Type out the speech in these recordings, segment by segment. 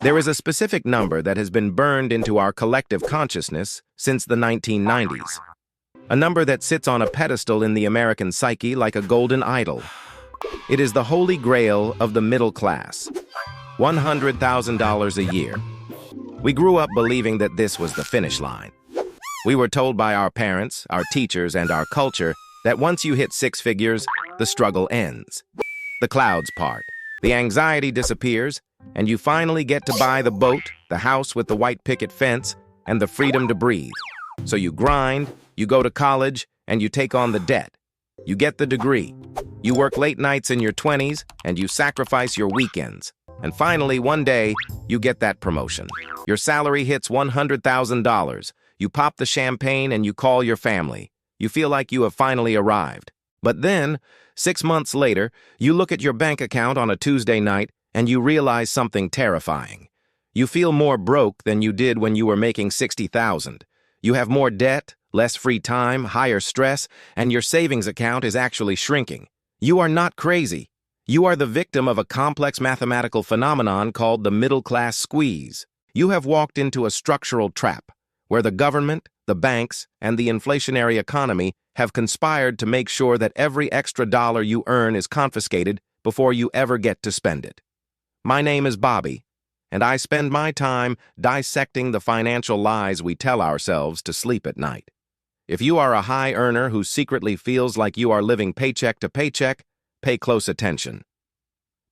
There is a specific number that has been burned into our collective consciousness since the 1990s. A number that sits on a pedestal in the American psyche like a golden idol. It is the holy grail of the middle class. $100,000 a year. We grew up believing that this was the finish line. We were told by our parents, our teachers, and our culture that once you hit six figures, the struggle ends. The clouds part, the anxiety disappears, and you finally get to buy the boat, the house with the white picket fence, and the freedom to breathe. So you grind, you go to college, and you take on the debt. You get the degree. You work late nights in your 20s, and you sacrifice your weekends. And finally, one day, you get that promotion. Your salary hits $100,000. You pop the champagne and you call your family. You feel like you have finally arrived. But then, 6 months later, you look at your bank account on a Tuesday night and you realize something terrifying. You feel more broke than you did when you were making $60,000. You have more debt, less free time, higher stress, and your savings account is actually shrinking. You are not crazy. You are the victim of a complex mathematical phenomenon called the middle-class squeeze. You have walked into a structural trap where the government, the banks, and the inflationary economy have conspired to make sure that every extra dollar you earn is confiscated before you ever get to spend it. My name is Bobby, and I spend my time dissecting the financial lies we tell ourselves to sleep at night. If you are a high earner who secretly feels like you are living paycheck to paycheck, pay close attention.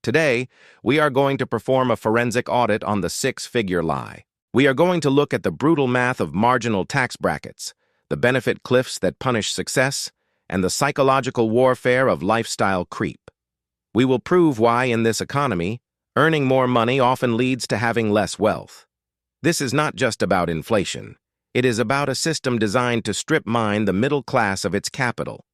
Today, we are going to perform a forensic audit on the six-figure lie. We are going to look at the brutal math of marginal tax brackets, the benefit cliffs that punish success, and the psychological warfare of lifestyle creep. We will prove why in this economy, earning more money often leads to having less wealth. This is not just about inflation. It is about a system designed to strip mine the middle class of its capital.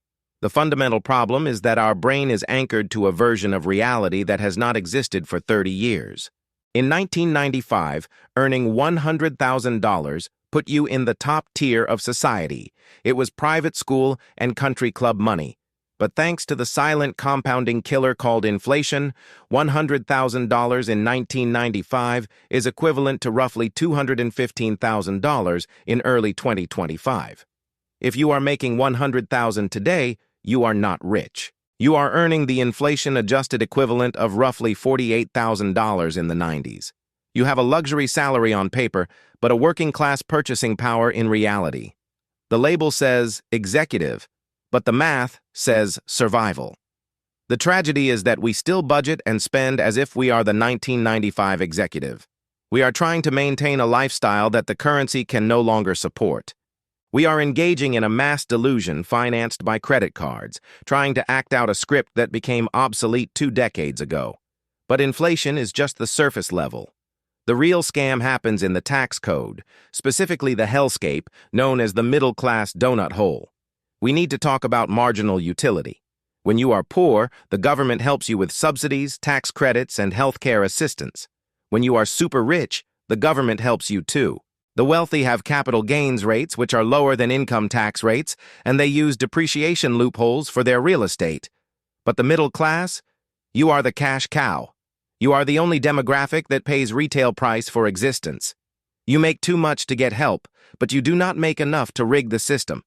The fundamental problem is that our brain is anchored to a version of reality that has not existed for 30 years. In 1995, earning $100,000 put you in the top tier of society. It was private school and country club money. But thanks to the silent compounding killer called inflation, $100,000 in 1995 is equivalent to roughly $215,000 in early 2025. If you are making $100,000 today, you are not rich. You are earning the inflation-adjusted equivalent of roughly $48,000 in the 90s. You have a luxury salary on paper, but a working-class purchasing power in reality. The label says executive, but the math says survival. The tragedy is that we still budget and spend as if we are the 1995 executive. We are trying to maintain a lifestyle that the currency can no longer support. We are engaging in a mass delusion financed by credit cards, trying to act out a script that became obsolete 2 decades ago. But inflation is just the surface level. The real scam happens in the tax code, specifically the hellscape known as the middle-class donut hole. We need to talk about marginal utility. When you are poor, the government helps you with subsidies, tax credits, and healthcare assistance. When you are super rich, the government helps you too. The wealthy have capital gains rates which are lower than income tax rates, and they use depreciation loopholes for their real estate. But the middle class? You are the cash cow. You are the only demographic that pays retail price for existence. You make too much to get help, but you do not make enough to rig the system.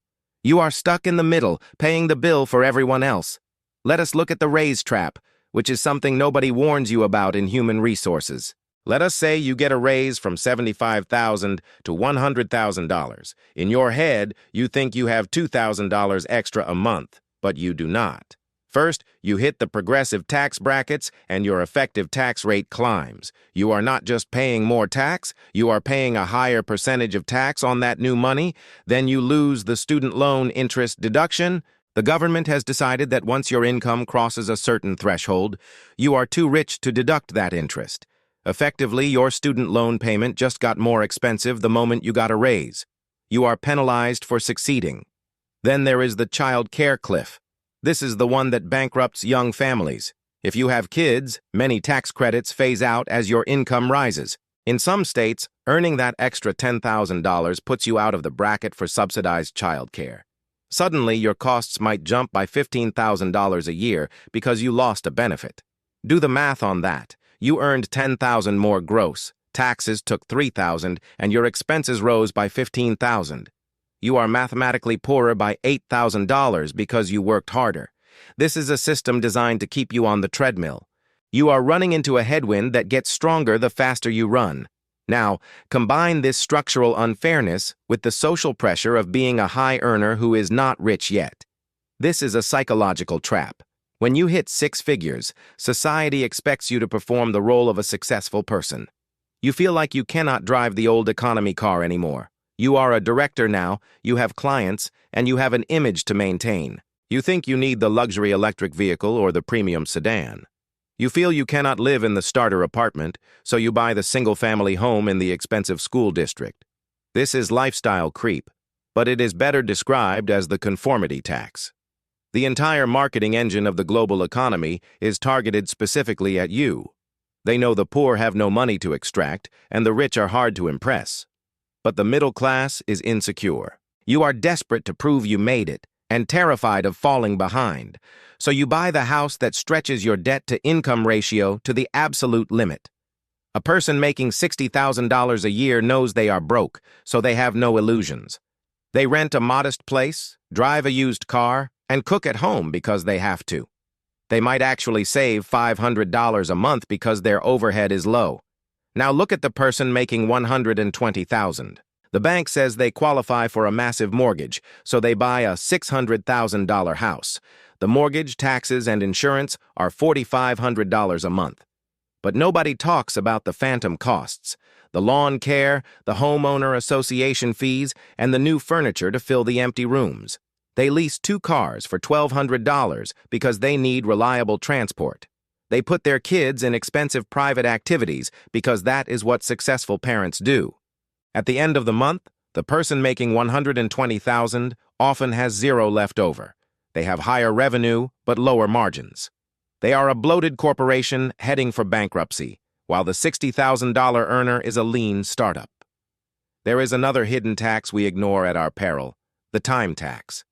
You are stuck in the middle, paying the bill for everyone else. Let us look at the raise trap, which is something nobody warns you about in human resources. Let us say you get a raise from $75,000 to $100,000. In your head, you think you have $2,000 extra a month, but you do not. First, you hit the progressive tax brackets and your effective tax rate climbs. You are not just paying more tax, you are paying a higher percentage of tax on that new money. Then you lose the student loan interest deduction. The government has decided that once your income crosses a certain threshold, you are too rich to deduct that interest. Effectively, your student loan payment just got more expensive the moment you got a raise. You are penalized for succeeding. Then there is the child care cliff. This is the one that bankrupts young families. If you have kids, many tax credits phase out as your income rises. In some states, earning that extra $10,000 puts you out of the bracket for subsidized child care. Suddenly, your costs might jump by $15,000 a year because you lost a benefit. Do the math on that. You earned $10,000 more gross, Taxes took $3,000 and your expenses rose by $15,000. You are mathematically poorer by $8,000 because you worked harder. This is a system designed to keep you on the treadmill. You are running into a headwind that gets stronger the faster you run. Now, combine this structural unfairness with the social pressure of being a high earner who is not rich yet. This is a psychological trap. When you hit six figures, society expects you to perform the role of a successful person. You feel like you cannot drive the old economy car anymore. You are a director now, you have clients, and you have an image to maintain. You think you need the luxury electric vehicle or the premium sedan. You feel you cannot live in the starter apartment, so you buy the single-family home in the expensive school district. This is lifestyle creep, but it is better described as the conformity tax. The entire marketing engine of the global economy is targeted specifically at you. They know the poor have no money to extract, and the rich are hard to impress. But the middle class is insecure. You are desperate to prove you made it, and terrified of falling behind. So you buy the house that stretches your debt-to-income ratio to the absolute limit. A person making $60,000 a year knows they are broke, so they have no illusions. They rent a modest place, drive a used car, and cook at home because they have to. They might actually save $500 a month because their overhead is low. Now look at the person making $120,000. The bank says they qualify for a massive mortgage, so they buy a $600,000 house. The mortgage, taxes, and insurance are $4,500 a month. But nobody talks about the phantom costs, the lawn care, the homeowner association fees, and the new furniture to fill the empty rooms. They lease 2 cars for $1,200 because they need reliable transport. They put their kids in expensive private activities because that is what successful parents do. At the end of the month, the person making $120,000 often has zero left over. They have higher revenue but lower margins. They are a bloated corporation heading for bankruptcy, while the $60,000 earner is a lean startup. There is another hidden tax we ignore at our peril, the time tax.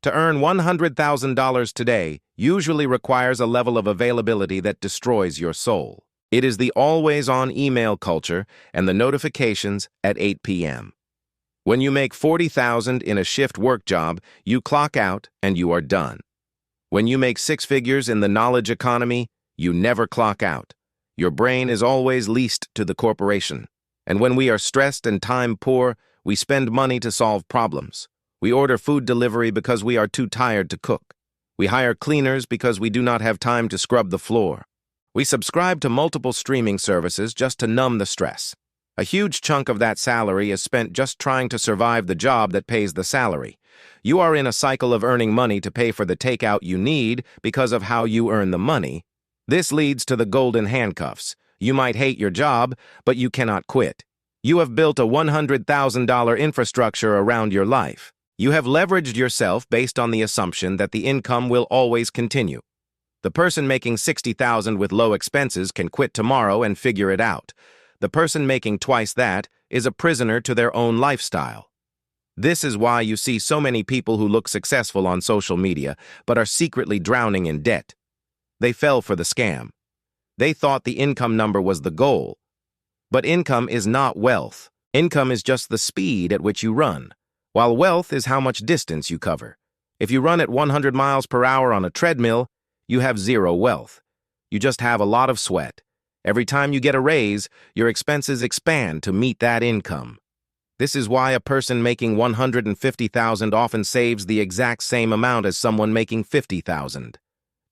To earn $100,000 today usually requires a level of availability that destroys your soul. It is the always-on email culture and the notifications at 8 p.m. When you make $40,000 in a shift work job, you clock out and you are done. When you make 6 figures in the knowledge economy, you never clock out. Your brain is always leased to the corporation. And when we are stressed and time poor, we spend money to solve problems. We order food delivery because we are too tired to cook. We hire cleaners because we do not have time to scrub the floor. We subscribe to multiple streaming services just to numb the stress. A huge chunk of that salary is spent just trying to survive the job that pays the salary. You are in a cycle of earning money to pay for the takeout you need because of how you earn the money. This leads to the golden handcuffs. You might hate your job, but you cannot quit. You have built a $100,000 infrastructure around your life. You have leveraged yourself based on the assumption that the income will always continue. The person making $60,000 with low expenses can quit tomorrow and figure it out. The person making twice that is a prisoner to their own lifestyle. This is why you see so many people who look successful on social media but are secretly drowning in debt. They fell for the scam. They thought the income number was the goal. But income is not wealth. Income is just the speed at which you run, while wealth is how much distance you cover. If you run at 100 miles per hour on a treadmill, you have zero wealth. You just have a lot of sweat. Every time you get a raise, your expenses expand to meet that income. This is why a person making $150,000 often saves the exact same amount as someone making $50,000.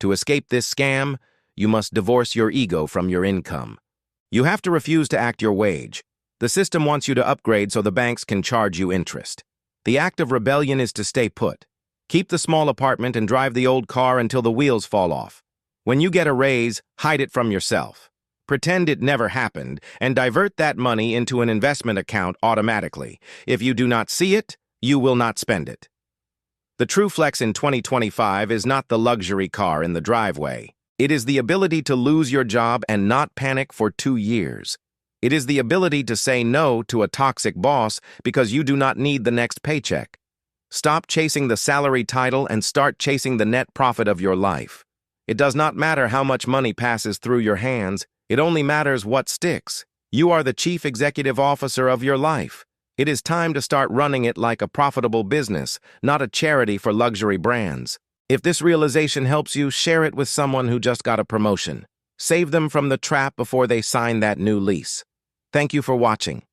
To escape this scam, you must divorce your ego from your income. You have to refuse to act your wage. The system wants you to upgrade so the banks can charge you interest. The act of rebellion is to stay put. Keep the small apartment and drive the old car until the wheels fall off. When you get a raise, hide it from yourself. Pretend it never happened and divert that money into an investment account automatically. If you do not see it, you will not spend it. The true flex in 2025 is not the luxury car in the driveway. It is the ability to lose your job and not panic for 2 years. It is the ability to say no to a toxic boss because you do not need the next paycheck. Stop chasing the salary title and start chasing the net profit of your life. It does not matter how much money passes through your hands, it only matters what sticks. You are the chief executive officer of your life. It is time to start running it like a profitable business, not a charity for luxury brands. If this realization helps you, share it with someone who just got a promotion. Save them from the trap before they sign that new lease. Thank you for watching.